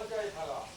加一盘了。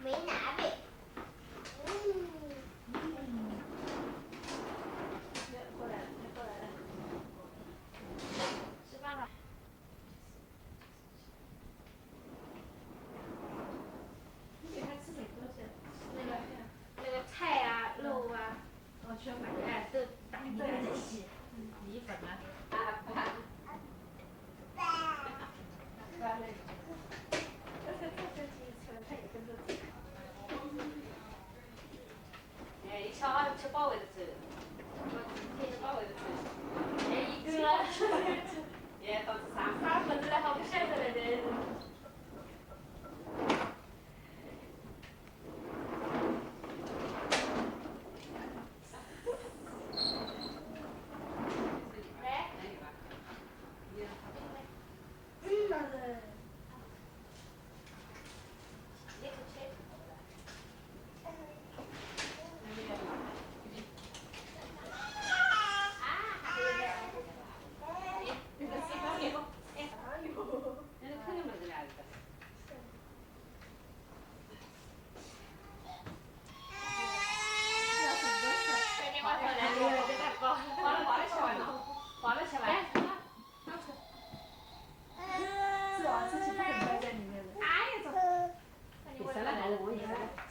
没拿呗。过来了，过来了。吃饭了。你给他吃点东西，那个菜啊、肉啊，我全买，哎，都打一袋的洗，米粉啊。哎，一瞧吃饱胃的吃，吃饱胃的吃，哎，一个，也到3分之来好不晓得来的。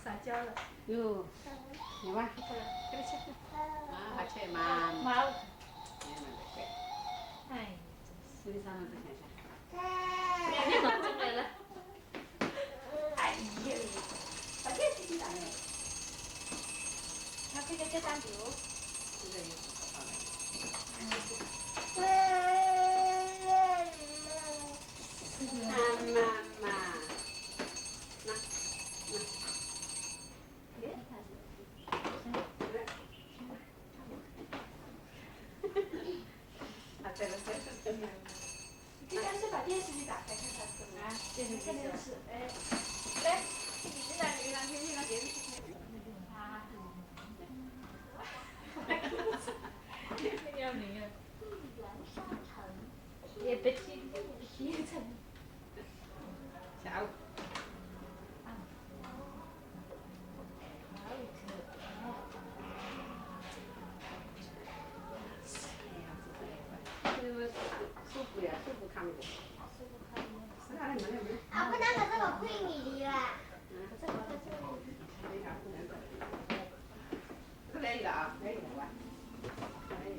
撒娇了。哟，你玩，给你吃。啊，还吃嘛？妈。哎，吃的啥子不看噻？真来了。哎呀，把电视机打开。他这个叫蛋牛。现在有好了。妈妈，那，这个你干脆把电视机打开看看吃不？啊，电视机是。哎，来，你让电视机开。啊。那要命啊！也不听，也成。下午。手部呀，手部看不过。是哪里没得没？啊，不那个这个亏你的啦。这个来一个啊，来一个吧。看你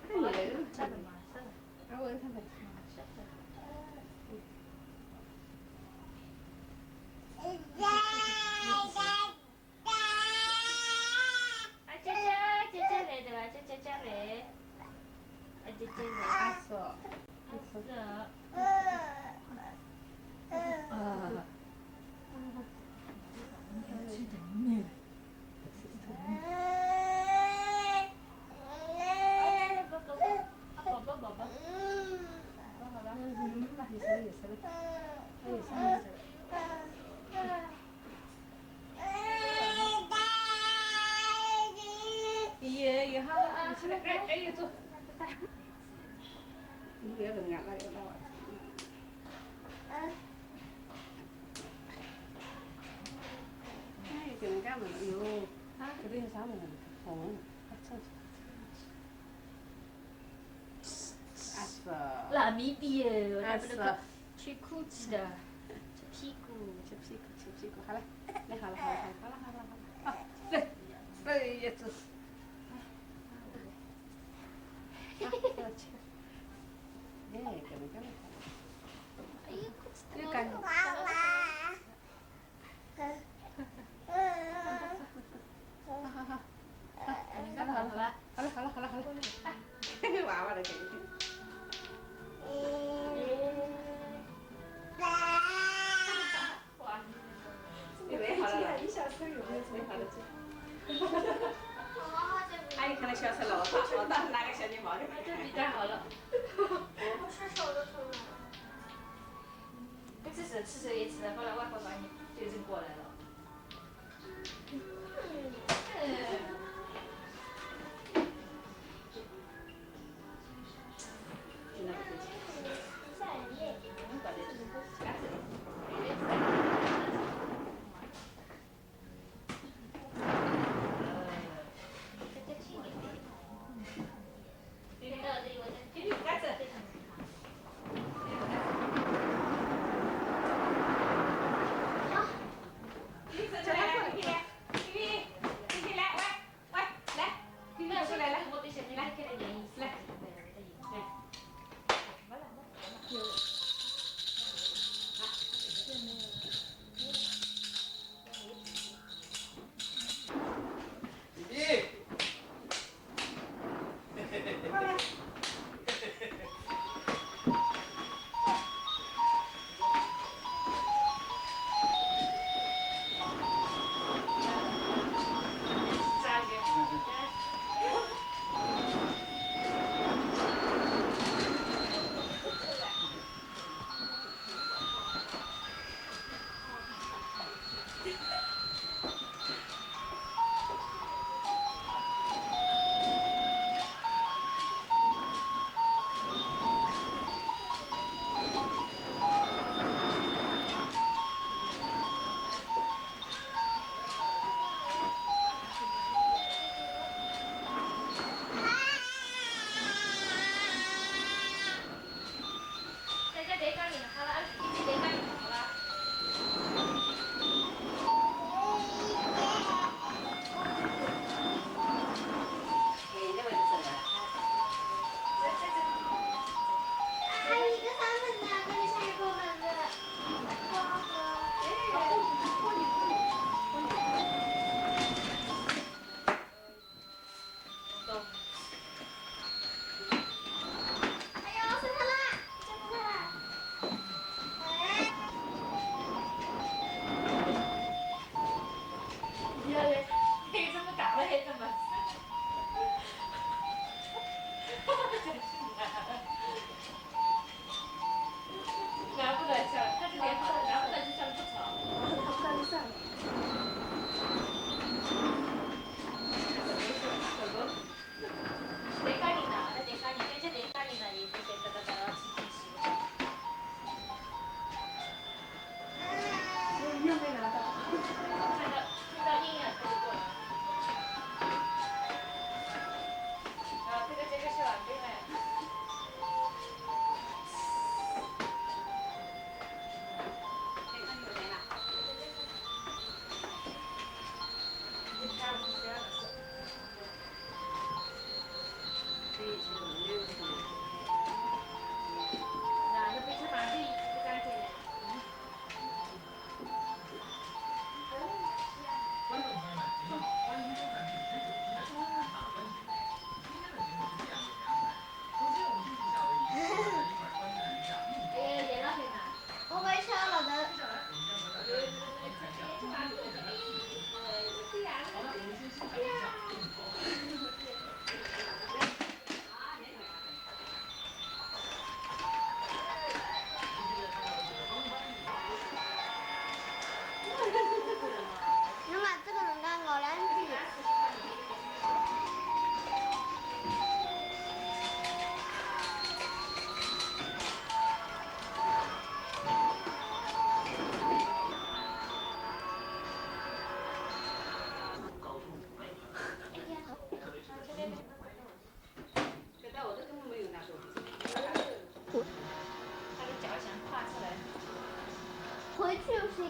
那个。我问他们。姐姐来的吧？姐姐来。姐姐来。说。不要跟俺那个老啊。哎，跟人家们有，啊，这边啥么子？红，asfalt。 拉米比耶，那不 asfalt。能去裤子的，吃屁股。吃屁股，好了，来好了，好，来，来叶子。哎，给人家们。哎呀，裤子你干。娃娃。好了，娃娃的给你。哇，你围好了。一小车有没有围好了？阿姨看到小车老大拿个小金毛的。这比较好了。不是手都疼了。不吃手也吃了，后来外婆把你纠正过来了。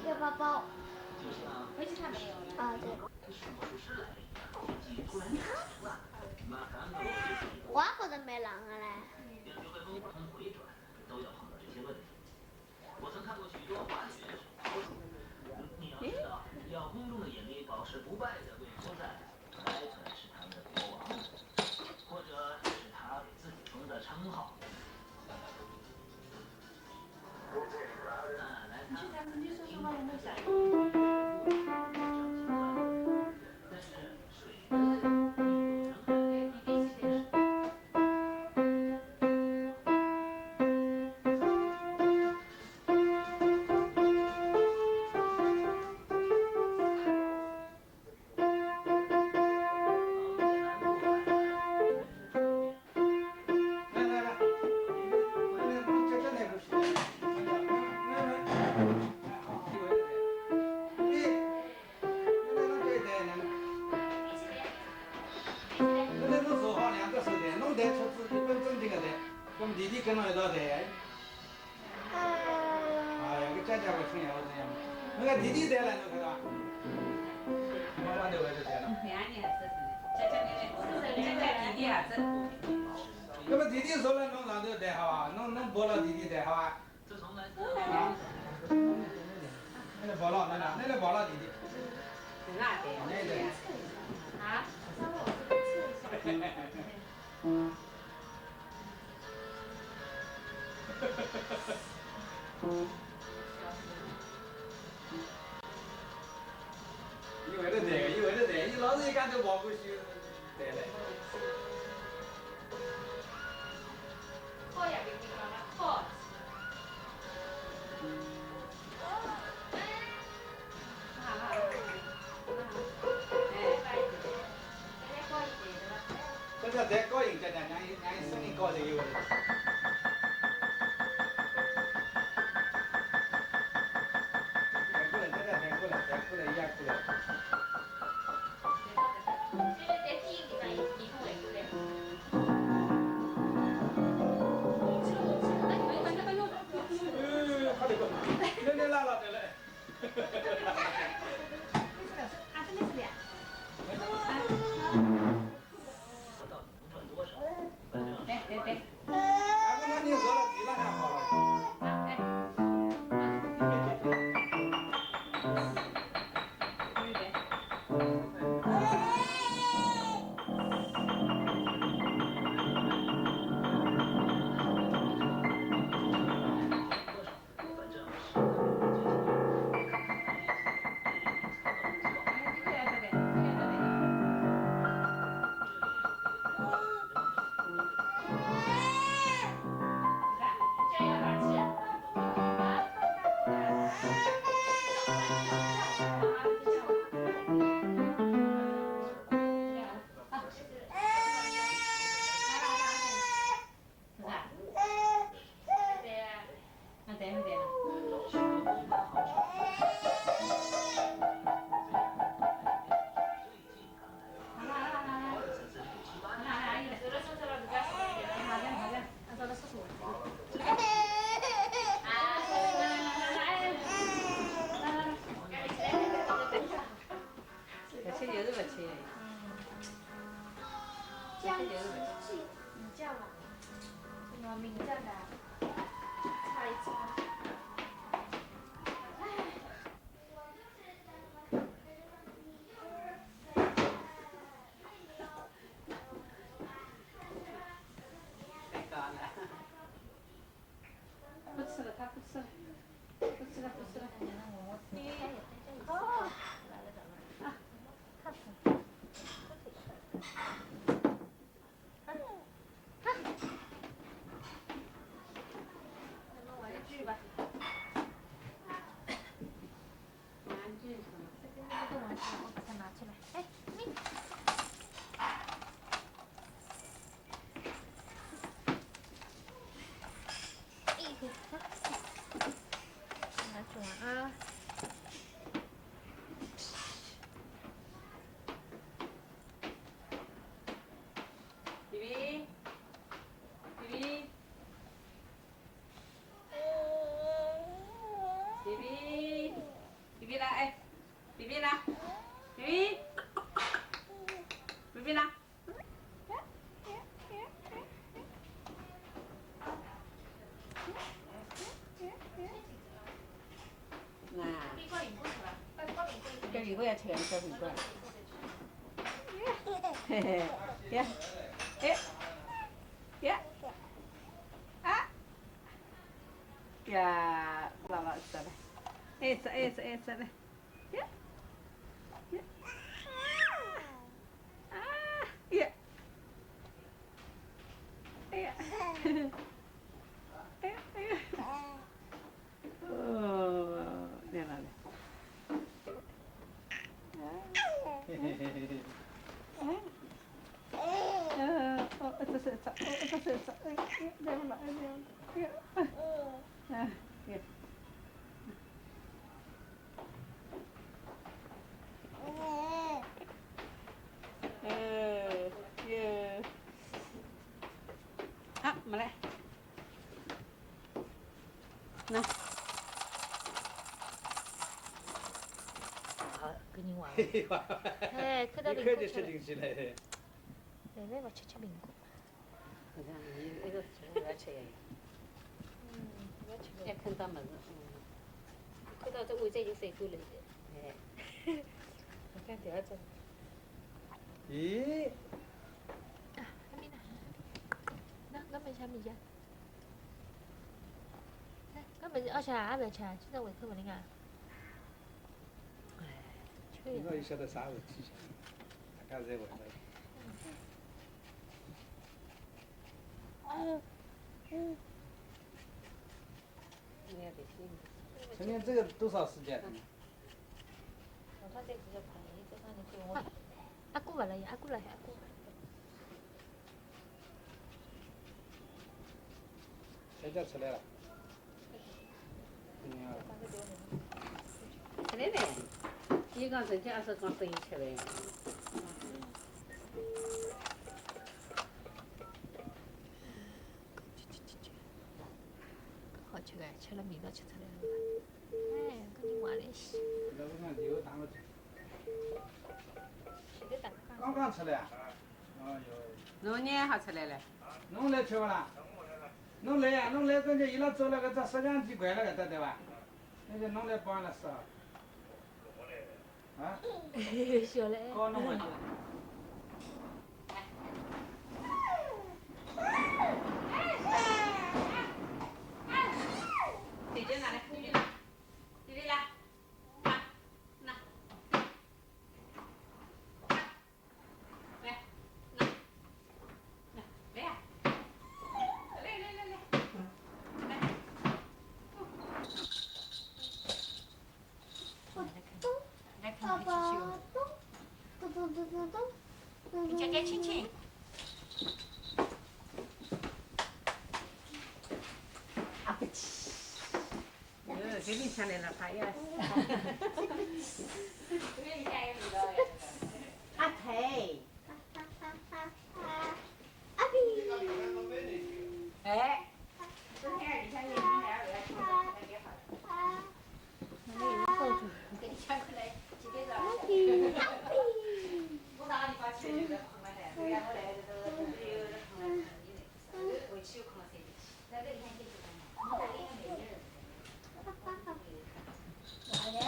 小包包。回去他没有了。啊，对。我觉得没啷个嘞。要公众的眼里保持不败的卫国战，海豚是他们的国王，或者这是他给自己封的称号。你去咱们去说说话有没有下雨？但是水弟弟跟了一道带，哎呀，个姐姐会成样子样，那个弟弟带来侬看到？妈妈都会这带了。弟弟啊，这。那么弟弟说了，侬上头带好啊，侬抱了弟弟带好啊。啊？你来抱了，你来抱了弟弟。哪带？你带。啊？你为了带，你为了带，你老是一看就跑过去带来。好呀，给你讲了，好。这个再高一点，让伊声音高点有的。再过来，压过来。就是在低音地方一通来过来。快点过，来拉了来了。啊，真的是的。对。俺们你说了，地了还好了。这样嘛，什么名叫的？擦一擦。不吃了，他不吃了，不吃了。哦。啊，看。玩具吧。玩具什么？这个玩具，我把它拿出来。哎，你。拿出来啊。弟弟。比呢？比比呢？啊，这里我也吃点小水果。嘿嘿，呀，哎，呀，啊，呀，老老实了，哎吃哎吃哎吃来，呀，呀，啊，呀，哎呀，哎呀哎呀，哦，来来来。嘿嘿嘿嘿嘿。这是啥？这是啥？哎，来不来？哎呀，哎呀，耶，啊，没来，那。好，跟你玩。嘿哇，哎，看到一苹果吃了。看就吃进去了。妹妹不吃苹果。你看，你那个不要吃呀。不要吃了。也看到么子，看到这胃在就塞住了。哎，我看第二种。咦？啊，还没呢。那我们下面去。我们而且还不要吃，现在胃口不灵啊。哎，我也晓得啥问题，大家在问了。你也得听。今天这个多少时间？我看这比较便宜，这上面给我。阿姑不来呀，阿姑来阿姑。全家出来了。吃的嘞，你刚挣钱还是刚生意吃的？好吃的，吃了味道吃出来了。哎，跟你玩的是。那我看有打我吃。谁的打？刚刚出来。哎呦。弄年还出来了。弄来吃不啦？弄来呀，弄来跟着伊拉做那个这摄像机关那个对吧？那就弄来帮了是啊。啊？小嘞。搞弄完就。弟弟拿来，弟弟来，弟弟来，拿，拿，来，拿，来呀，来，来看看气球，咚咚咚咚咚，你讲讲亲亲。给你抢来了，他也。阿腿。阿比。哎。给你抢过来，几点钟？我哪里把钱就在旁边的，对呀，我来这个有的旁边看你的，回去有空了才去。那个你看进去看，你那里还没人。哪人？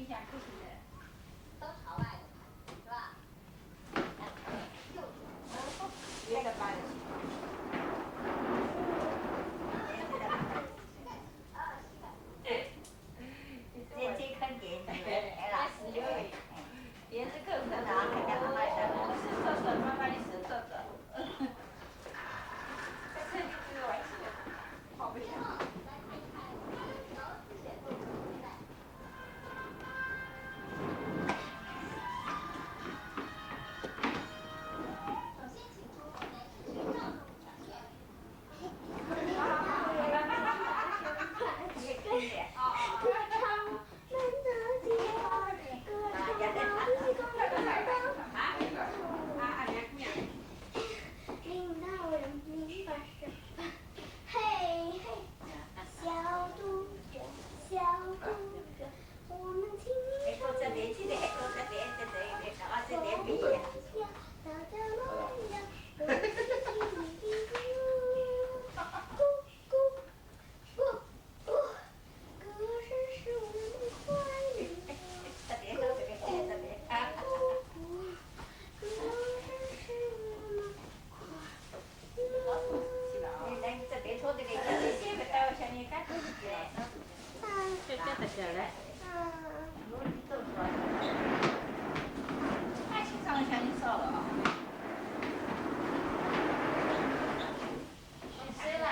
讲故事的。都朝外的看，是吧？别的扒着去。这看电视来了，电视购物的哪看看妈妈的，是坐坐妈妈的是坐坐。这里只有玩具，跑不下。领导人民把手把，嘿嘿，小肚子，小肚子，我们听这这边去的，这边这一边，啊这边比。大家来呀，咕咕咕咕，歌声是我们的快乐。这边这边这边。这边拖这个，这边到下面干。这这这来。太清爽了，像你烧了啊。吃啦。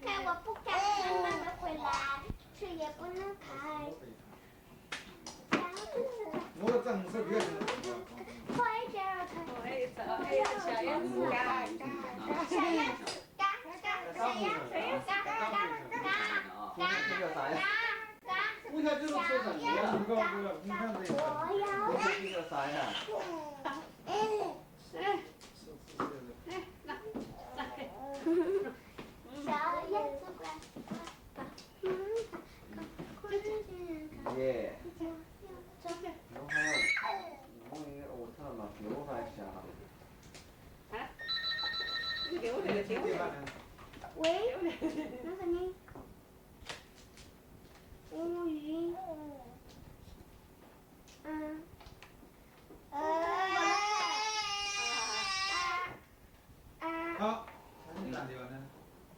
开我不开。吃也不能开。我正是别人。快点儿开。哎呀，哎呀，小燕子嘎嘎嘎，小燕子嘎嘎，小燕子嘎嘎嘎嘎嘎嘎。我想就是说什么呀？我要这叫啥呀？小燕子乖乖，耶。我还要，我应该我看嘛，给我还下。你给我这个，给我这个。喂，那个你，乌云，好，那你干这个呢？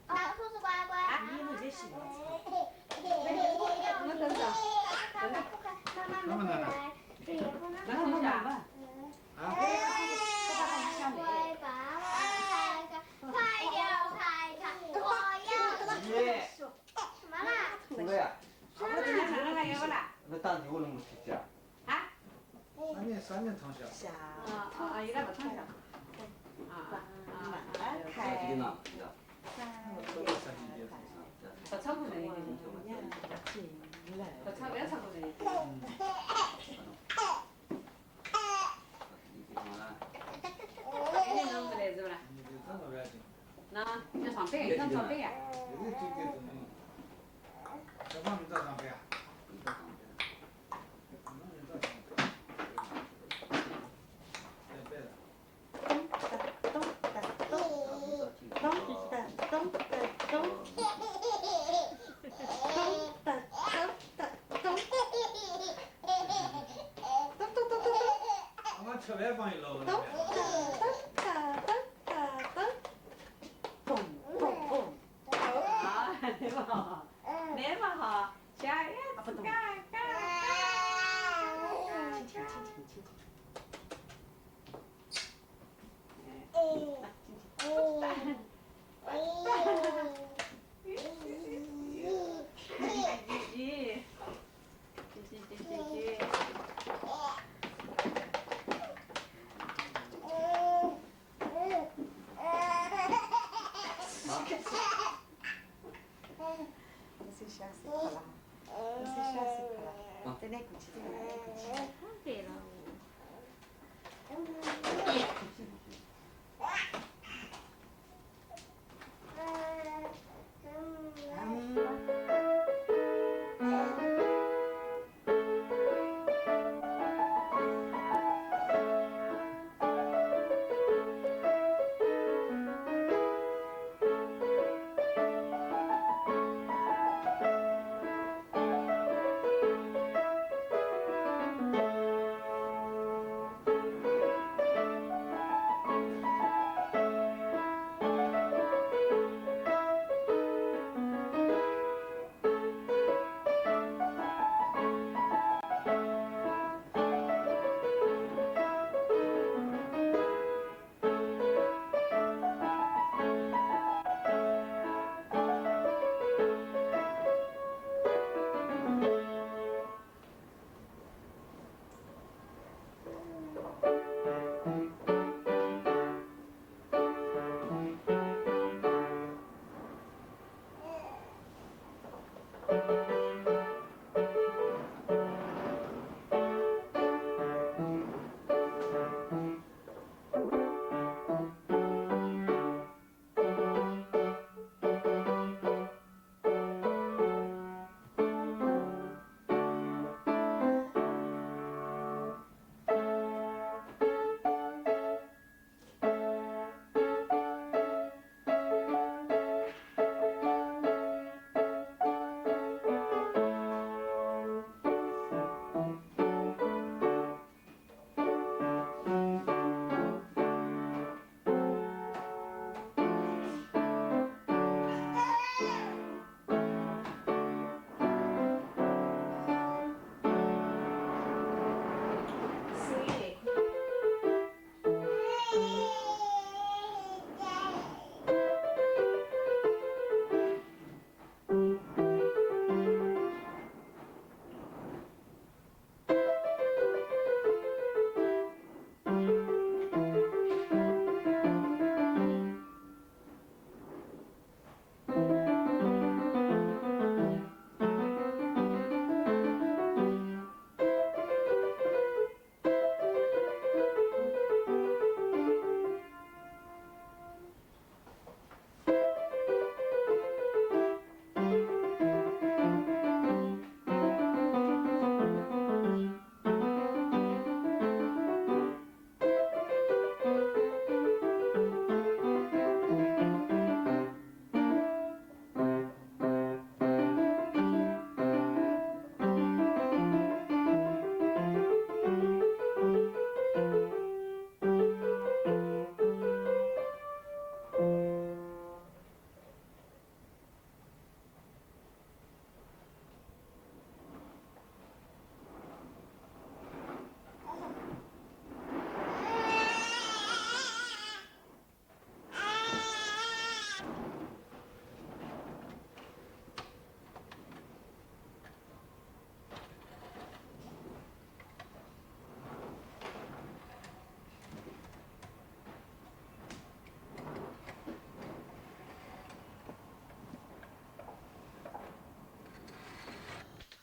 啊，兔子乖乖。你们这是。我等着。妈妈不来，这也不能。那怎么办？啊？乖爸爸，快点开开，我要。耶。什么啦？出来呀？我今天看到还有啦。那当地我能不去家？啊？三年通宵。有点不通晓。开几呢？不超过这一点，不超不要超过这一点。今天能不来是不啦？那要上班，想上班呀？这方面咋上班啊？吃饭放一楼那边。那么好，小燕子嘎嘎对了。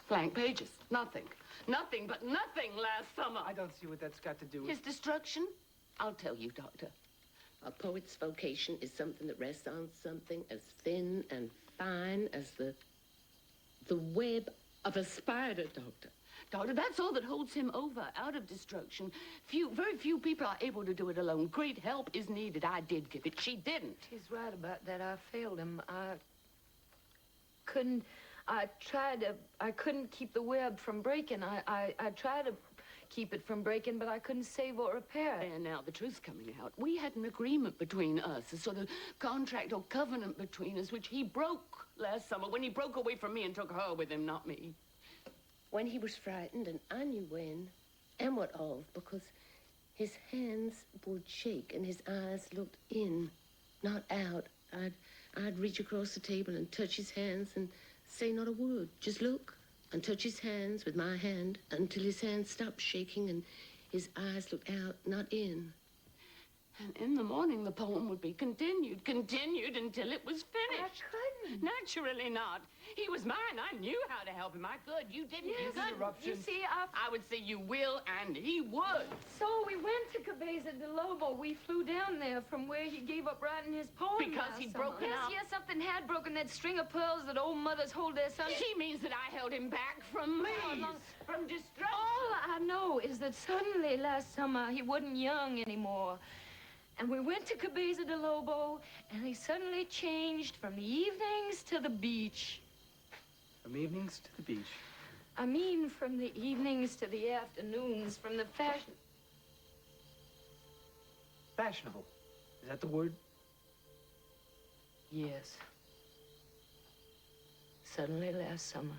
Blank pages. Nothing. Nothing but nothing last summer. I don't see what that's got to do with... His destruction? I'll tell you, Doctor. A poet's vocation is something that rests on something as thin and fine as the web of a spider, Doctor. Doctor, that's all that holds him over, out of destruction. Very few people are able to do it alone. Great help is needed. I did give it. She didn't. He's right about that. I failed him. I couldn't keep the web from breaking. I tried to keep it from breaking, but I couldn't save or repair it. And now the truth's coming out. We had an agreement between us, a sort of contract or covenant between us, which he broke last summer when he broke away from me and took her with him, not me. When he was frightened, and I knew when and what of, because his hands would shake and his eyes looked in, not out. I'd reach across the table and touch his hands and say not a word, just look and touch his hands with my hand until his hands stopped shaking and his eyes looked out, not in. And in the morning, the poem would be continued until it was finished. I couldn't. Naturally not. He was mine. I knew how to help him. I could. You didn't. Yes, You couldn't. you see, I would say you will, and he would. So we went to Cabeza de Lobo. We flew down there from where he gave up writing his poem. Because last he'd summer. broken up. Yes, something had broken, that string of pearls that old mothers hold their sons. She means that I held him back from me, from destruction. All I know is that suddenly last summer he wasn't young anymore. And we went to Cabeza de Lobo, and he suddenly changed from the evenings to the beach. From evenings to the beach. I mean, from the evenings to the afternoons, from the fashion... Fashionable. Is that the word? Yes. Suddenly last summer,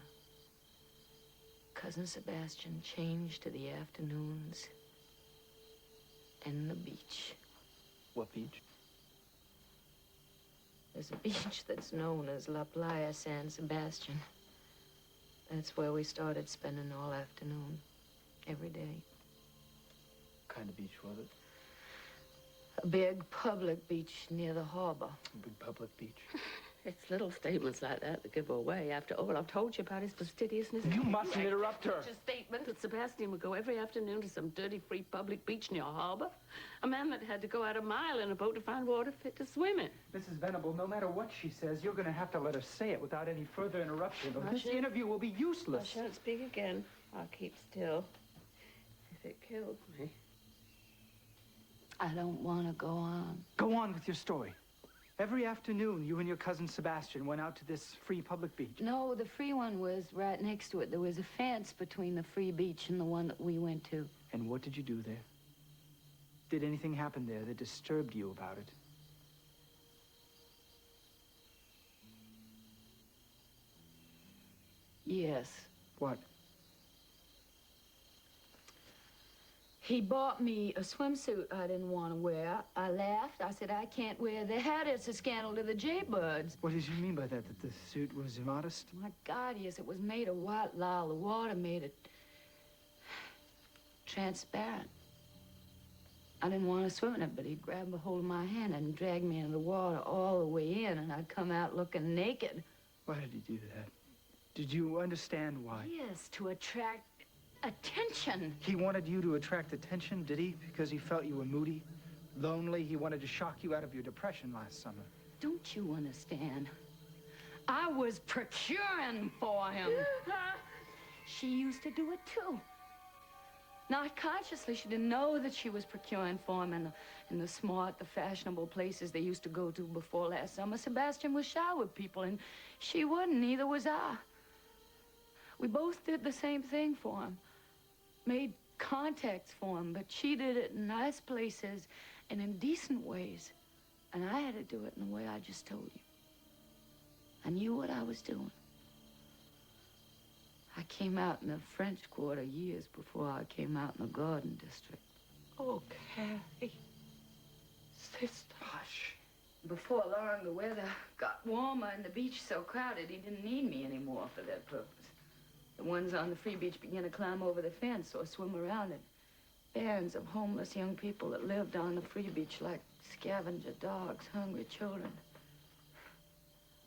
Cousin Sebastian changed to the afternoons and the beach. What beach? There's a beach that's known as La Playa San Sebastian. That's where we started spending all afternoon, every day. What kind of beach was it? A big public beach near the harbor. A big public beach. It's little statements like that that give away. After all, I've told you about his fastidiousness. You mustn't interrupt her. Such a statement that Sebastian would go every afternoon to some dirty, free public beach near a harbor. A man that had to go out a mile in a boat to find water fit to swim in. Mrs. Venable, no matter what she says, you're going to have to let her say it without any further interruption, or this interview will be useless. I shan't speak again. I'll keep still. If it kills me. I don't want to go on. Go on with your story. Every afternoon, you and your cousin Sebastian went out to this free public beach. No, the free one was right next to it. There was a fence between the free beach and the one that we went to. And what did you do there? Did anything happen there that disturbed you about it? Yes. What? He bought me a swimsuit I didn't want to wear. I laughed. I said, I can't wear that. It's a scandal to the jaybirds. What did you mean by that? That the suit was immodest? My God, yes, it was made of white lile. The water made it transparent. I didn't want to swim in it, but he'd grab a hold of my hand and drag me into the water all the way in, and I'd come out looking naked. Why did he do that? Did you understand why? Yes, to attract attention. He wanted you to attract attention, did he? Because he felt you were moody, lonely. He wanted to shock you out of your depression last summer. Don't you understand? I was procuring for him. She used to do it, too. Not consciously. She didn't know that she was procuring for him in the smart, the fashionable places they used to go to before last summer. Sebastian was shy with people, and she wouldn't. Neither was I. We both did the same thing for him. Made contacts for him, but she did it in nice places and in decent ways. And I had to do it in the way I just told you. I knew what I was doing. I came out in the French Quarter years before I came out in the Garden District. Oh, Carrie. Sister. Hush. Before long, the weather got warmer and the beach so crowded, he didn't need me anymore for that purpose. The ones on the free beach began to climb over the fence or swim around it. Bands of homeless young people that lived on the free beach like scavenger dogs, hungry children.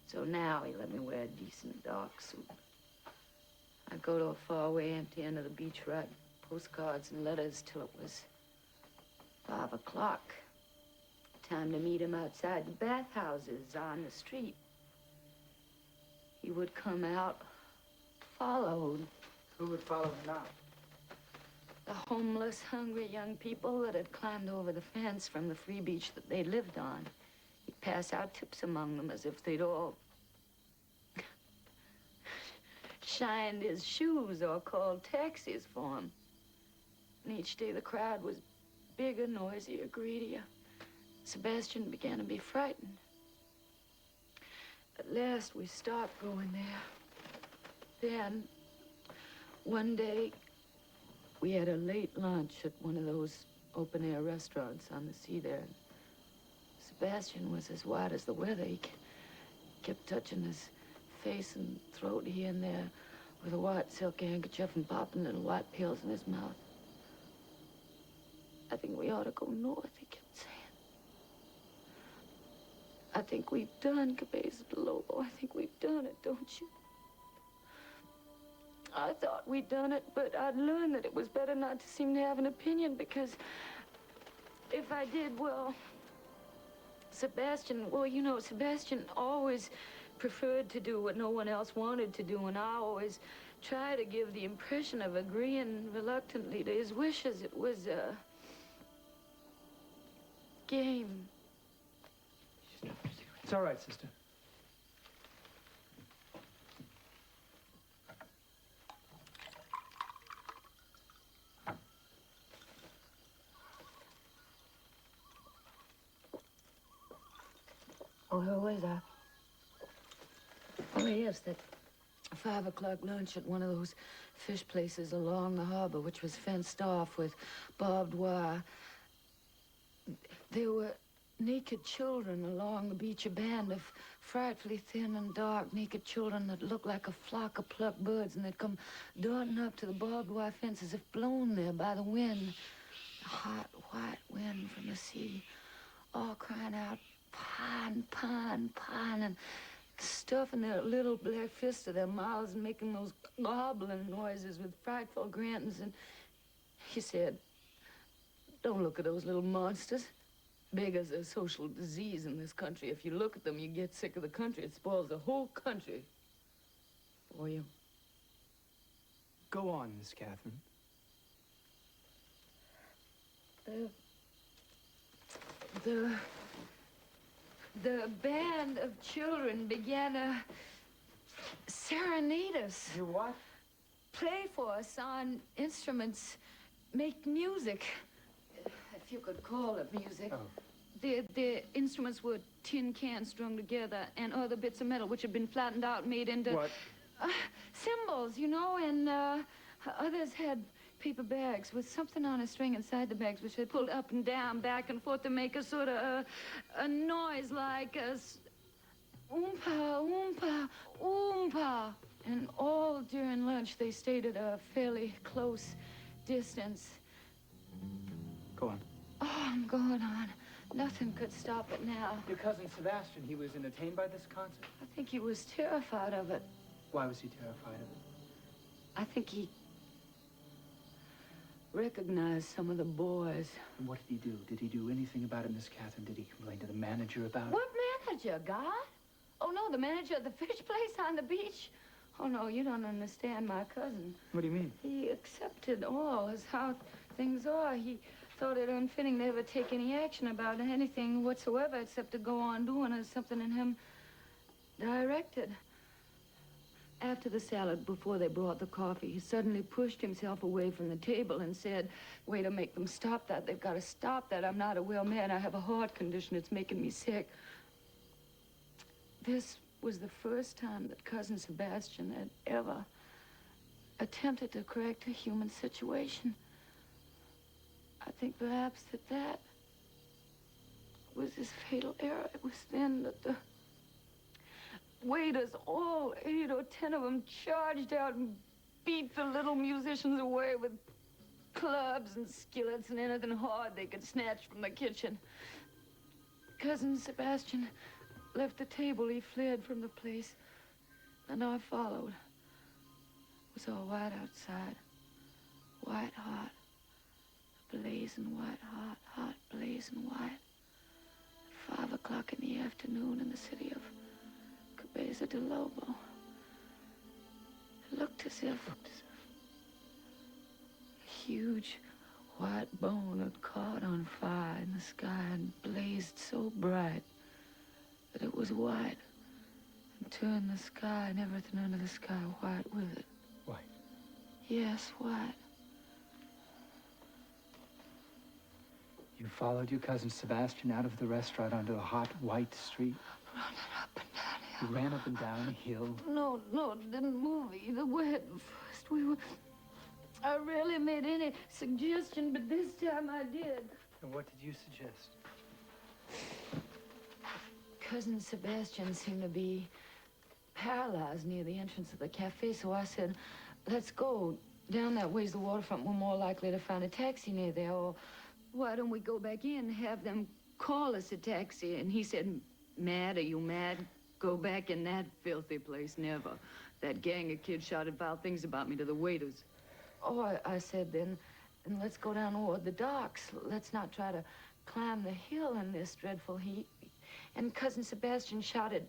So now he let me wear a decent dark suit. I'd go to a faraway empty end of the beach, write postcards and letters till it was 5 o'clock. Time to meet him outside the bathhouses on the street. He would come out followed. Who would follow him now? The homeless, hungry young people that had climbed over the fence from the free beach that they lived on. He'd pass out tips among them as if they'd all shined his shoes or called taxis for him. And each day the crowd was bigger, noisier, greedier. Sebastian began to be frightened. At last, we stopped going there. Then, one day, we had a late lunch at one of those open-air restaurants on the sea there. Sebastian was as white as the weather. He kept touching his face and throat here and there with a white silk handkerchief and popping little white pills in his mouth. I think we ought to go north, he kept saying. I think we've done Cabeza de Lobo. I think we've done it, don't you? I thought we'd done it, but I'd learned that it was better not to seem to have an opinion, because if I did, well, Sebastian always preferred to do what no one else wanted to do, and I always try to give the impression of agreeing reluctantly to his wishes. It was a game. It's all right, sister. Oh, who was I? Oh, yes, that 5 o'clock lunch at one of those fish places along the harbor, which was fenced off with barbed wire. There were naked children along the beach, a band of frightfully thin and dark naked children that looked like a flock of plucked birds, and they'd come darting up to the barbed wire fence as if blown there by the wind, the hot, white wind from the sea, all crying out, "Pine, pine, pine," and stuffing their little black fists to their mouths and making those gobbling noises with frightful grins. And he said, "Don't look at those little monsters. Beggars are a social disease in this country. If you look at them, you get sick of the country. It spoils the whole country for you." Go on, Miss Catherine. The band of children began to serenade us. You what? Play for us on instruments, make music, if you could call it music. Oh. The instruments were tin cans strung together and other bits of metal which had been flattened out, made into... What? Cymbals, you know, and others had paper bags with something on a string inside the bags, which they pulled up and down, back and forth to make a sort of a noise like a oompa, oompa, oompa. And all during lunch, they stayed at a fairly close distance. Go on. Oh, I'm going on. Nothing could stop it now. Your cousin Sebastian, he was entertained by this concert? I think he was terrified of it. Why was he terrified of it? I think he recognized some of the boys. And what did he do? Did he do anything about it, Miss Catherine? Did he complain to the manager about it? What manager, God? Oh, no, the manager of the fish place on the beach? Oh, no, you don't understand my cousin. What do you mean? He accepted all as how things are. He thought it unfitting to ever take any action about anything whatsoever except to go on doing as something in him directed. After the salad, before they brought the coffee, he suddenly pushed himself away from the table and said, "Way to make them stop that. They've got to stop that. I'm not a well man. I have a heart condition. It's making me sick." This was the first time that Cousin Sebastian had ever attempted to correct a human situation. I think perhaps that was his fatal error. It was then that the waiters, all 8 or 10 of them, charged out and beat the little musicians away with clubs and skillets and anything hard they could snatch from the kitchen. Cousin Sebastian left the table. He fled from the place, and I followed. was all white outside. White hot. Blazing white hot, hot blazing white. 5 o'clock in the afternoon in the city of Cabeza de Lobo. It looked as if a huge white bone had caught on fire in the sky and blazed so bright that it was white and turned the sky and everything under the sky white with it. White? Yes, white. You followed your cousin Sebastian out of the restaurant onto the hot, white street? Running up and down You ran up and down a hill? No, it didn't move either way at first. I rarely made any suggestion, but this time I did. And what did you suggest? Cousin Sebastian seemed to be paralyzed near the entrance of the cafe, so I said, let's go. Down that way's the waterfront. We're more likely to find a taxi near there, or why don't we go back in and have them call us a taxi? And he said, mad? Are you mad? Go back in that filthy place, never. That gang of kids shouted vile things about me to the waiters. Oh, I said then, and let's go down toward the docks. Let's not try to climb the hill in this dreadful heat. And Cousin Sebastian shouted,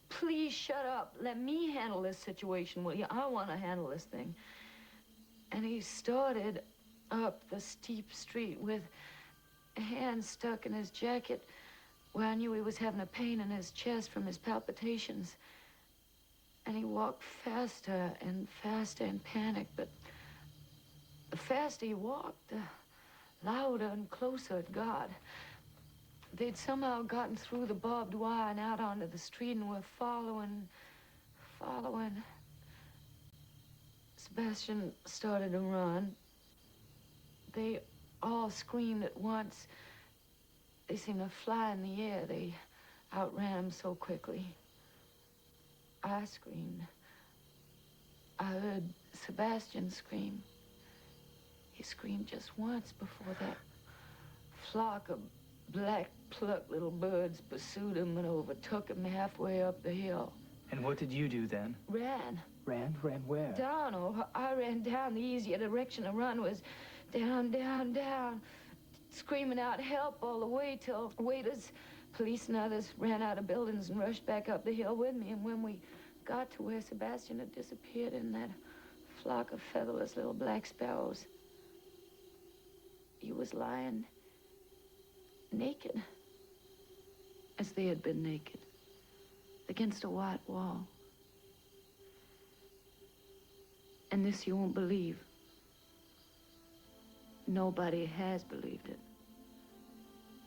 please shut up. Let me handle this situation, will you? I want to handle this thing. And he started up the steep street with a hand stuck in his jacket where I knew he was having a pain in his chest from his palpitations. And he walked faster and faster in panic, but the faster he walked, the louder and closer it got. They'd somehow gotten through the barbed wire and out onto the street and were following. Sebastian started to run. They all screamed at once. They seemed to fly in the air. They outran him so quickly. I screamed. I heard Sebastian scream. He screamed just once before that flock of black plucked little birds pursued him and overtook him halfway up the hill. And what did you do then? Ran. Ran where? Down. Oh, I ran down. The easier direction to run was down, down, down, screaming out help all the way till waiters, police, and others ran out of buildings and rushed back up the hill with me. And when we got to where Sebastian had disappeared in that flock of featherless little black sparrows, he was lying naked, as they had been naked, against a white wall. And this you won't believe. Nobody has believed it.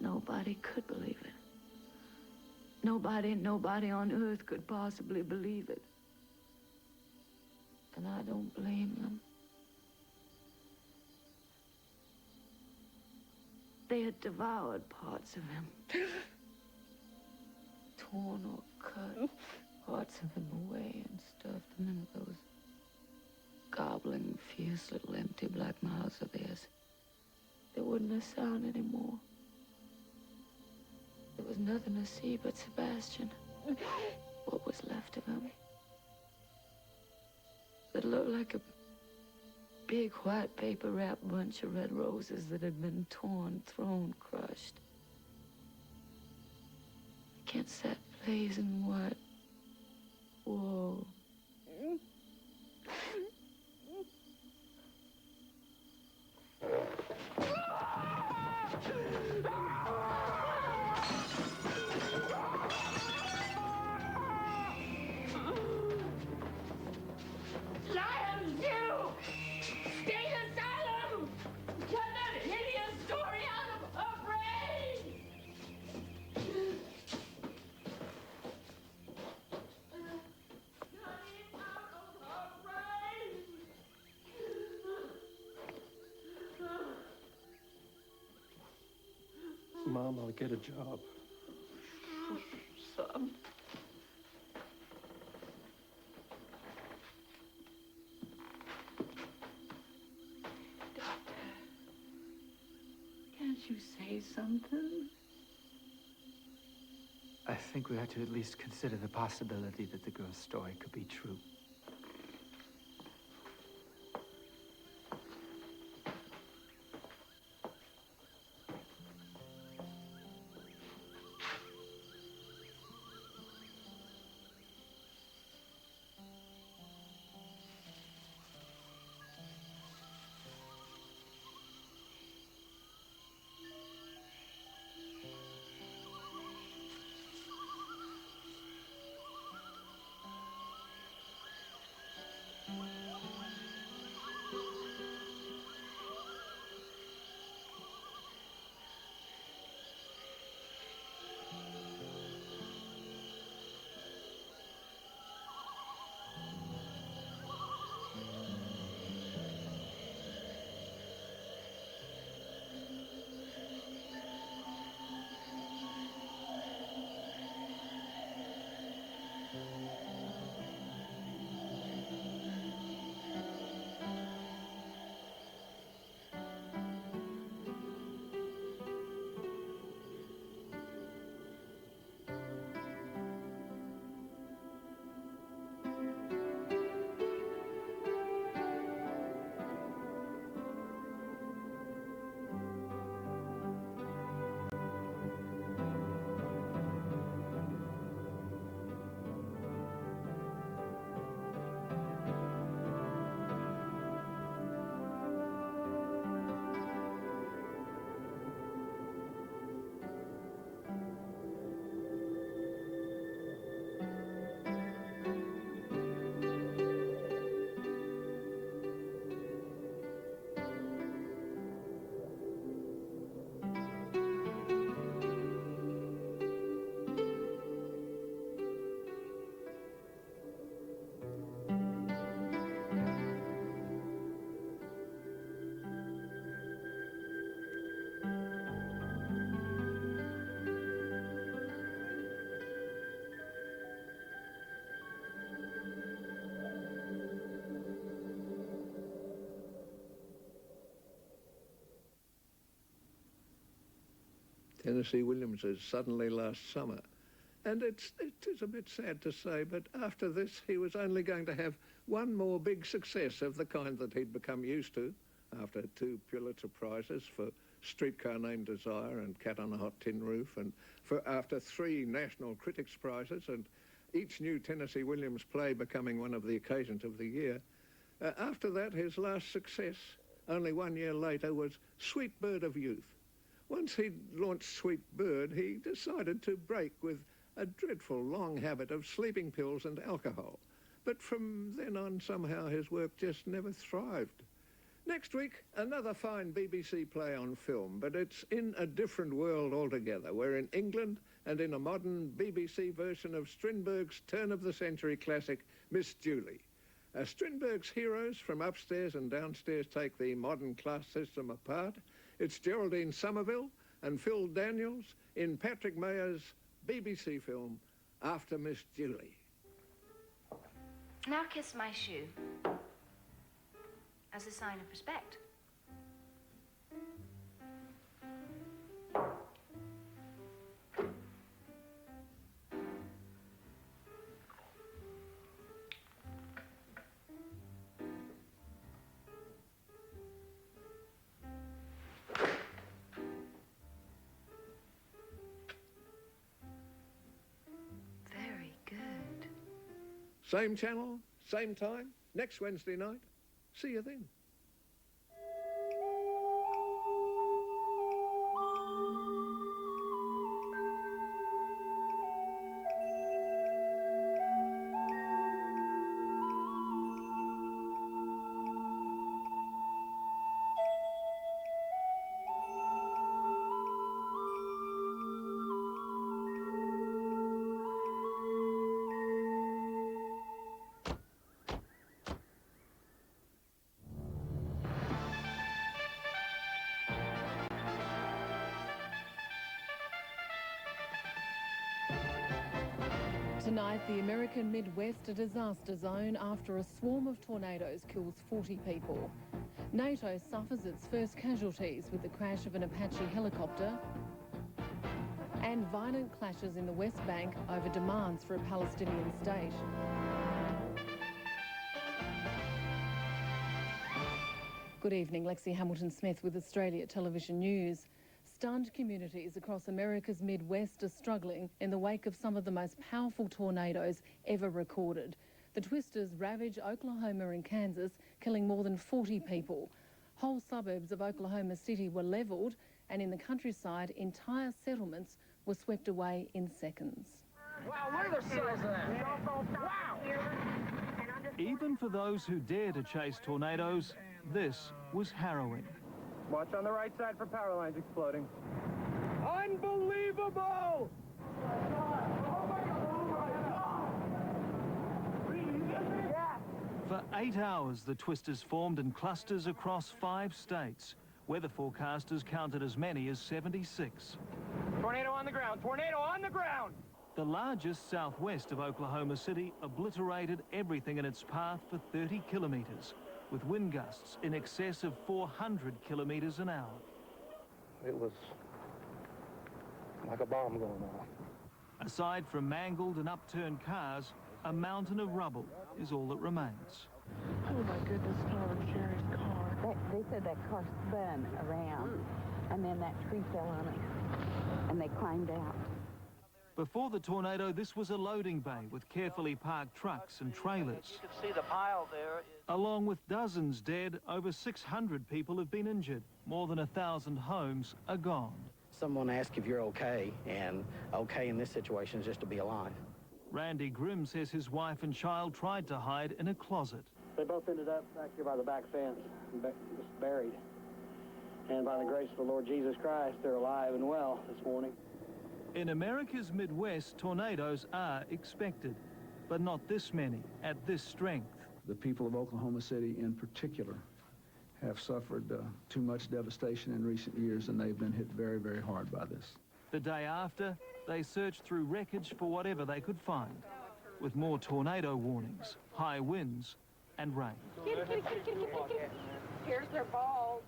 Nobody could believe it. Nobody on earth could possibly believe it. And I don't blame them. They had devoured parts of him. Torn or cut parts of him away and stuffed them into those gobbling, fierce little empty black mouths of theirs. There wasn't a sound anymore. There was nothing to see but Sebastian. What was left of him. It looked like a big white paper wrapped bunch of red roses that had been torn, thrown, crushed. Against that blazing white wall. Mom, I'll get a job. Son. Doctor, can't you say something? I think we ought to at least consider the possibility that the girl's story could be true. Tennessee Williams's Suddenly Last Summer. And it is a bit sad to say, but after this he was only going to have one more big success of the kind that he'd become used to, after 2 Pulitzer Prizes for Streetcar Named Desire and Cat on a Hot Tin Roof, and after 3 National Critics Prizes, and each new Tennessee Williams play becoming one of the occasions of the year. After that, his last success, only 1 year later, was Sweet Bird of Youth. Once he'd launched Sweet Bird, he decided to break with a dreadful long habit of sleeping pills and alcohol. But from then on, somehow his work just never thrived. Next week, another fine BBC play on film, but it's in a different world altogether. We're in England and in a modern BBC version of Strindberg's turn-of-the-century classic, Miss Julie. Strindberg's heroes from upstairs and downstairs take the modern class system apart. It's Geraldine Somerville and Phil Daniels in Patrick Mayer's BBC film, After Miss Julie. Now kiss my shoe, as a sign of respect. Very good. Same channel, same time, next Wednesday night. See you then. Tonight, the American Midwest a disaster zone after a swarm of tornadoes kills 40 people. NATO suffers its first casualties with the crash of an Apache helicopter. And violent clashes in the West Bank over demands for a Palestinian state. Good evening, Lexi Hamilton-Smith with Australia Television News. Stunned communities across America's Midwest are struggling in the wake of some of the most powerful tornadoes ever recorded. The twisters ravage Oklahoma and Kansas, killing more than 40 people. Whole suburbs of Oklahoma City were levelled, and in the countryside, entire settlements were swept away in seconds. Wow, look at the size of that. Wow! Even for those who dare to chase tornadoes, this was harrowing. Watch on the right side for power lines exploding. Unbelievable! For 8 hours, the twisters formed in clusters across 5 states. Weather forecasters counted as many as 76. Tornado on the ground! Tornado on the ground! The largest southwest of Oklahoma City obliterated everything in its path for 30 kilometres, with wind gusts in excess of 400 kilometres an hour. It was like a bomb going off. Aside from mangled and upturned cars, a mountain of rubble is all that remains. Oh my goodness, Tom and Jerry's car. They said that car spun around, and then that tree fell on it, and they climbed out. Before the tornado, this was a loading bay with carefully parked trucks and trailers. You can see the pile there. Along with dozens dead, over 600 people have been injured. More than 1,000 homes are gone. Someone asks if you're okay, and okay in this situation is just to be alive. Randy Grimm says his wife and child tried to hide in a closet. They both ended up back here by the back fence, just buried. And by the grace of the Lord Jesus Christ, they're alive and well this morning. In America's Midwest, tornadoes are expected, but not this many at this strength. The people of Oklahoma City in particular have suffered too much devastation in recent years, and they've been hit very, very hard by this. The day after, they searched through wreckage for whatever they could find, with more tornado warnings, high winds and rain. Here's their balls.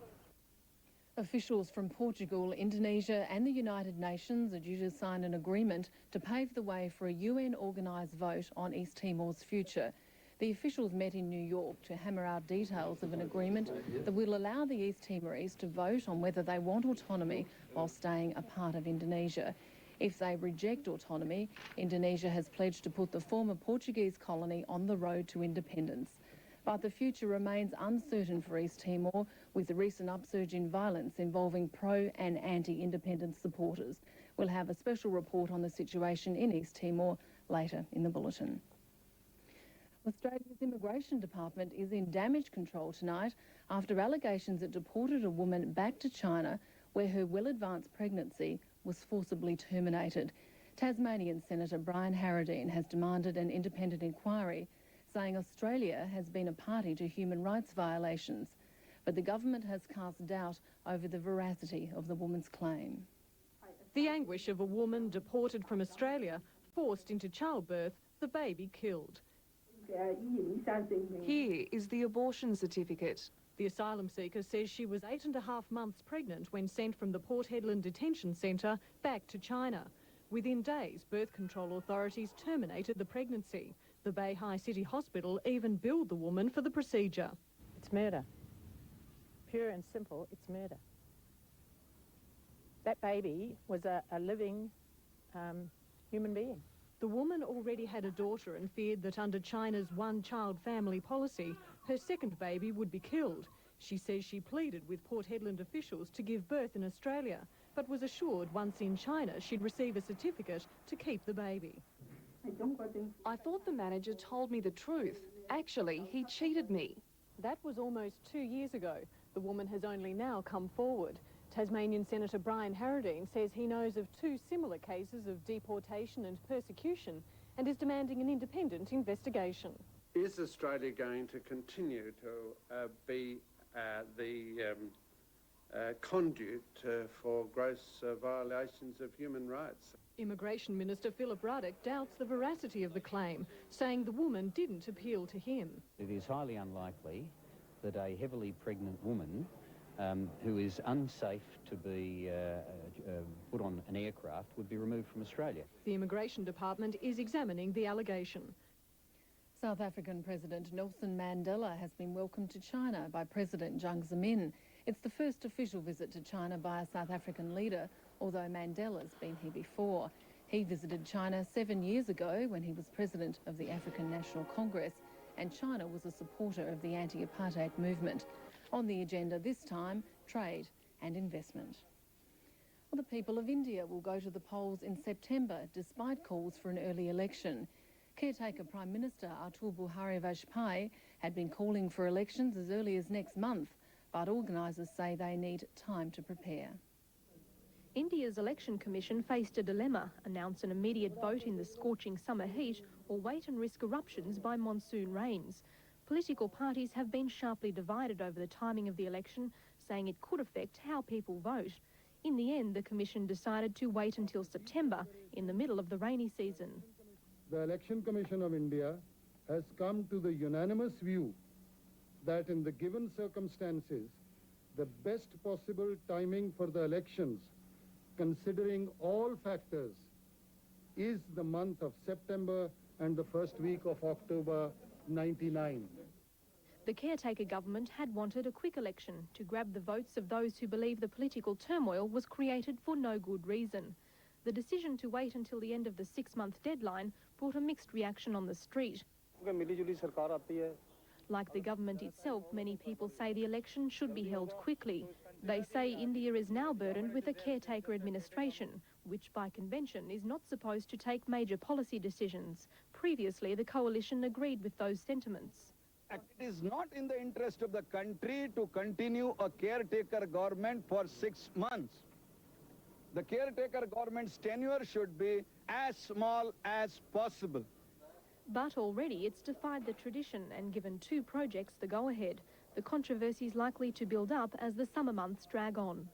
Officials from Portugal, Indonesia and the United Nations are due to sign an agreement to pave the way for a UN-organised vote on East Timor's future. The officials met in New York to hammer out details of an agreement that will allow the East Timorese to vote on whether they want autonomy while staying a part of Indonesia. If they reject autonomy, Indonesia has pledged to put the former Portuguese colony on the road to independence. But the future remains uncertain for East Timor, with the recent upsurge in violence involving pro- and anti-independence supporters. We'll have a special report on the situation in East Timor later in the bulletin. Australia's Immigration Department is in damage control tonight after allegations it deported a woman back to China where her well-advanced pregnancy was forcibly terminated. Tasmanian Senator Brian Harradine has demanded an independent inquiry, saying Australia has been a party to human rights violations, but the government has cast doubt over the veracity of the woman's claim. The anguish of a woman deported from Australia, forced into childbirth, the baby killed. Here is the abortion certificate. The asylum seeker says she was 8.5 months pregnant when sent from the Port Hedland detention centre back to China. Within days, birth control authorities terminated the pregnancy. The Beihai City Hospital even billed the woman for the procedure. It's murder. Pure and simple, it's murder. That baby was a living human being. The woman already had a daughter and feared that under China's one-child family policy, her second baby would be killed. She says she pleaded with Port Hedland officials to give birth in Australia, but was assured once in China she'd receive a certificate to keep the baby. I thought the manager told me the truth. Actually, he cheated me. That was almost 2 years ago. The woman has only now come forward. Tasmanian Senator Brian Harradine says he knows of 2 similar cases of deportation and persecution and is demanding an independent investigation. Is Australia going to continue to be the conduit for gross violations of human rights? Immigration Minister Philip Ruddock doubts the veracity of the claim, saying the woman didn't appeal to him. It is highly unlikely that a heavily pregnant woman who is unsafe to be put on an aircraft would be removed from Australia. The Immigration Department is examining the allegation. South African President Nelson Mandela has been welcomed to China by President Jiang Zemin. It's the first official visit to China by a South African leader, although Mandela's been here before. He visited China 7 years ago when he was president of the African National Congress, and China was a supporter of the anti-apartheid movement. On the agenda this time, trade and investment. Well, the people of India will go to the polls in September, despite calls for an early election. Caretaker Prime Minister Atul Bihari Vajpayee had been calling for elections as early as next month, but organisers say they need time to prepare. India's election commission faced a dilemma: announce an immediate vote in the scorching summer heat or wait and risk eruptions by monsoon rains. Political parties have been sharply divided over the timing of the election, saying it could affect how people vote. In the end, the commission decided to wait until September, in the middle of the rainy season. The Election Commission of India has come to the unanimous view that in the given circumstances, the best possible timing for the elections, considering all factors, is the month of September and the first week of October 99. The caretaker government had wanted a quick election to grab the votes of those who believe the political turmoil was created for no good reason. The decision to wait until the end of the 6-month deadline brought a mixed reaction on the street. Like the government itself, many people say the election should be held quickly. They say India is now burdened with a caretaker administration, which by convention is not supposed to take major policy decisions. Previously, the coalition agreed with those sentiments. It is not in the interest of the country to continue a caretaker government for 6 months. The caretaker government's tenure should be as small as possible. But already it's defied the tradition and given 2 projects the go-ahead. The controversy is likely to build up as the summer months drag on.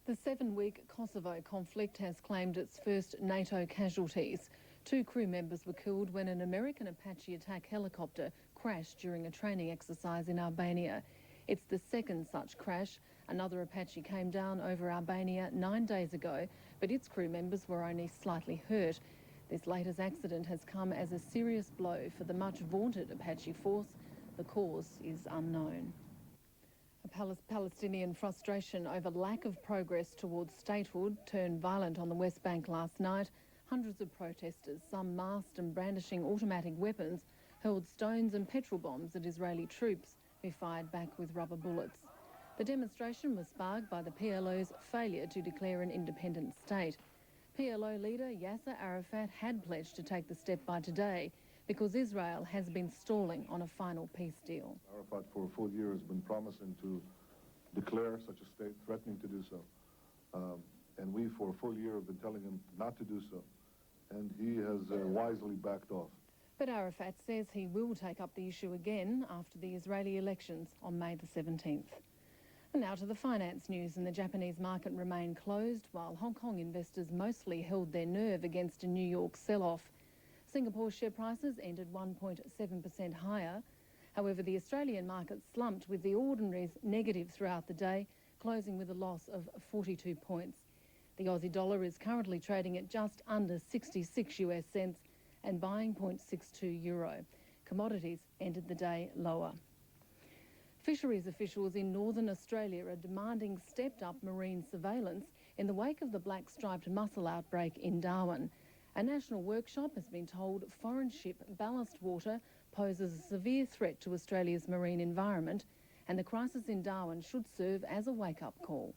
The 7-week Kosovo conflict has claimed its first NATO casualties. 2 crew members were killed when an American Apache attack helicopter crashed during a training exercise in Albania. It's the second such crash. Another Apache came down over Albania 9 days ago, but its crew members were only slightly hurt. This latest accident has come as a serious blow for the much vaunted Apache force. The cause is unknown. Palestinian frustration over lack of progress towards statehood turned violent on the West Bank last night. Hundreds of protesters, some masked and brandishing automatic weapons, hurled stones and petrol bombs at Israeli troops, who fired back with rubber bullets. The demonstration was sparked by the PLO's failure to declare an independent state. PLO leader Yasser Arafat had pledged to take the step by today because Israel has been stalling on a final peace deal. Arafat for a full year has been promising to declare such a state, threatening to do so. And we for a full year have been telling him not to do so. And he has wisely backed off. But Arafat says he will take up the issue again after the Israeli elections on May the 17th. And now to the finance news, and the Japanese market remained closed while Hong Kong investors mostly held their nerve against a New York sell-off. Singapore's share prices ended 1.7% higher. However, the Australian market slumped with the ordinaries negative throughout the day, closing with a loss of 42 points. The Aussie dollar is currently trading at just under 66 US cents and buying 0.62 euro. Commodities ended the day lower. Fisheries officials in northern Australia are demanding stepped-up marine surveillance in the wake of the black-striped mussel outbreak in Darwin. A national workshop has been told foreign ship ballast water poses a severe threat to Australia's marine environment, and the crisis in Darwin should serve as a wake-up call.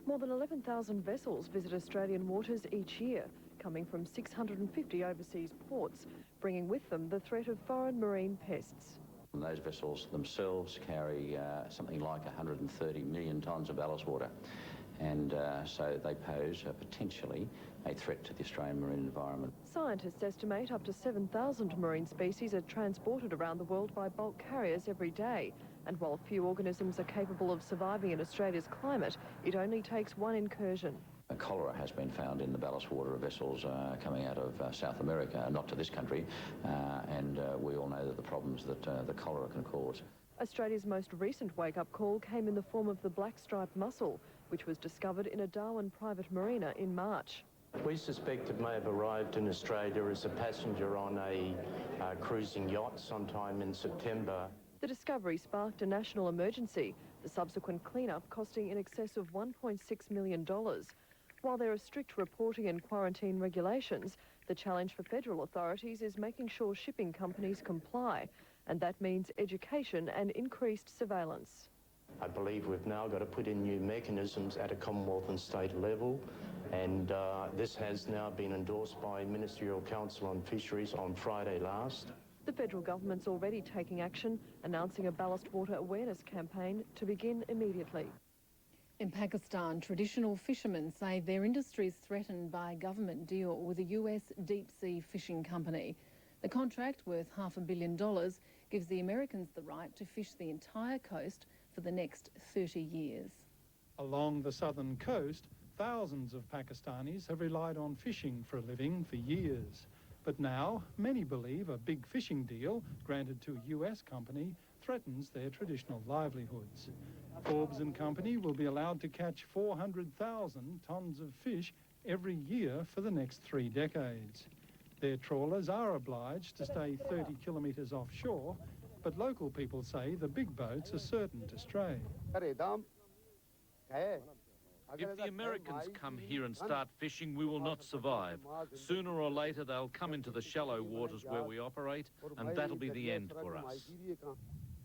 More than 11,000 vessels visit Australian waters each year, coming from 650 overseas ports, bringing with them the threat of foreign marine pests. Those vessels themselves carry something like 130 million tonnes of ballast water, and so they pose potentially a threat to the Australian marine environment. Scientists estimate up to 7,000 marine species are transported around the world by bulk carriers every day, and while few organisms are capable of surviving in Australia's climate, it only takes one incursion. Cholera has been found in the ballast water of vessels coming out of South America, not to this country, and we all know that the problems that the cholera can cause. Australia's most recent wake-up call came in the form of the black-striped mussel, which was discovered in a Darwin private marina in March. We suspect it may have arrived in Australia as a passenger on a cruising yacht sometime in September. The discovery sparked a national emergency, the subsequent clean-up costing in excess of $1.6 million. While there are strict reporting and quarantine regulations, the challenge for federal authorities is making sure shipping companies comply, and that means education and increased surveillance. I believe we've now got to put in new mechanisms at a Commonwealth and state level, and this has now been endorsed by Ministerial Council on Fisheries on Friday last. The federal government's already taking action, announcing a ballast water awareness campaign to begin immediately. In Pakistan, traditional fishermen say their industry is threatened by a government deal with a US deep-sea fishing company. The contract, worth $500 million, gives the Americans the right to fish the entire coast for the next 30 years. Along the southern coast, thousands of Pakistanis have relied on fishing for a living for years. But now, many believe a big fishing deal granted to a US company threatens their traditional livelihoods. Forbes and Company will be allowed to catch 400,000 tonnes of fish every year for the next 3 decades. Their trawlers are obliged to stay 30 kilometres offshore, but local people say the big boats are certain to stray. If the Americans come here and start fishing, we will not survive. Sooner or later, they'll come into the shallow waters where we operate, and that'll be the end for us.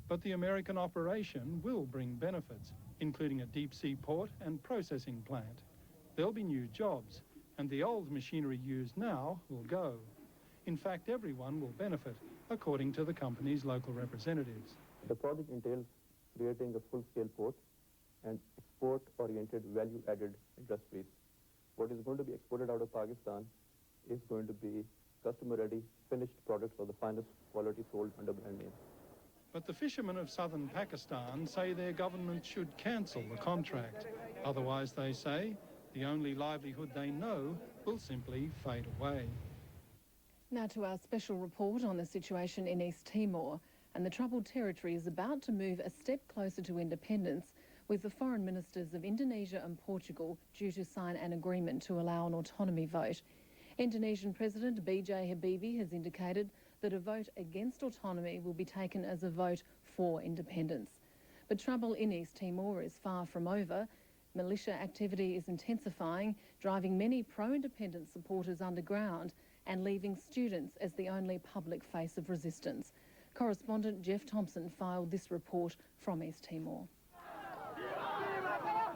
But the American operation will bring benefits, including a deep-sea port and processing plant. There'll be new jobs, and the old machinery used now will go. In fact, everyone will benefit, according to the company's local representatives. The project entails creating a full-scale port and export-oriented value-added industries. What is going to be exported out of Pakistan is going to be customer-ready, finished products of the finest quality sold under brand name. But the fishermen of southern Pakistan say their government should cancel the contract. Otherwise, they say, the only livelihood they know will simply fade away. Now to our special report on the situation in East Timor. and the troubled territory is about to move a step closer to independence, with the foreign ministers of Indonesia and Portugal due to sign an agreement to allow an autonomy vote. Indonesian President B.J. Habibie has indicated that a vote against autonomy will be taken as a vote for independence. But trouble in East Timor is far from over. Militia activity is intensifying, driving many pro-independence supporters underground and leaving students as the only public face of resistance. Correspondent Jeff Thompson filed this report from East Timor.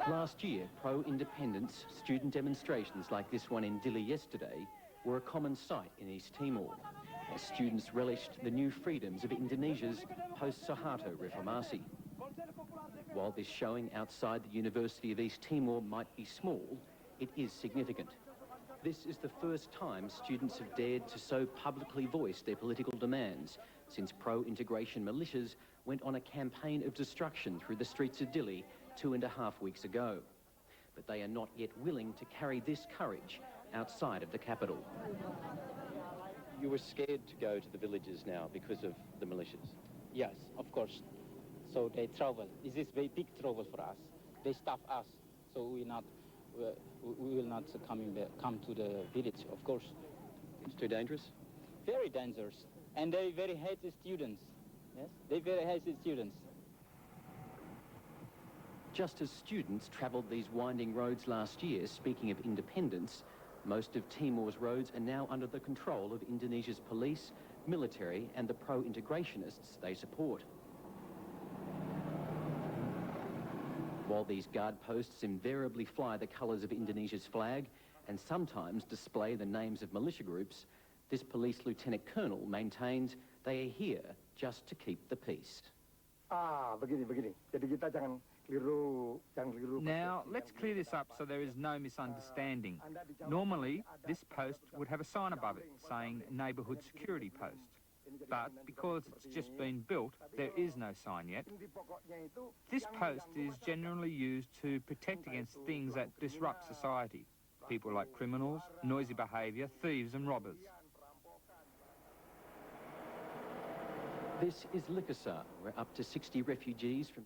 Last year, pro-independence student demonstrations like this one in Dili yesterday were a common sight in East Timor, as students relished the new freedoms of Indonesia's post-Suharto Reformasi. While this showing outside the University of East Timor might be small, it is significant. This is the first time students have dared to so publicly voice their political demands since pro-integration militias went on a campaign of destruction through the streets of Dili 2.5 weeks ago. But they are not yet willing to carry this courage outside of the capital. You were scared to go to the villages now because of the militias? Yes, of course. So they travel. This is very big trouble for us. They stop us, so we will not come to the village, of course. It's too dangerous? Very dangerous. And they very hate the students. Yes, they very hate the students. Just as students travelled these winding roads last year, speaking of independence, most of Timor's roads are now under the control of Indonesia's police, military and the pro-integrationists they support. While these guard posts invariably fly the colours of Indonesia's flag and sometimes display the names of militia groups, this police lieutenant colonel maintains they are here just to keep the peace. Begini. Jadi kita jangan keliru. Now, let's clear this up so there is no misunderstanding. Normally, this post would have a sign above it saying Neighbourhood Security Post. But because it's just been built, there is no sign yet. This post is generally used to protect against things that disrupt society. People like criminals, noisy behaviour, thieves and robbers. This is Likasar, where up to 60 refugees from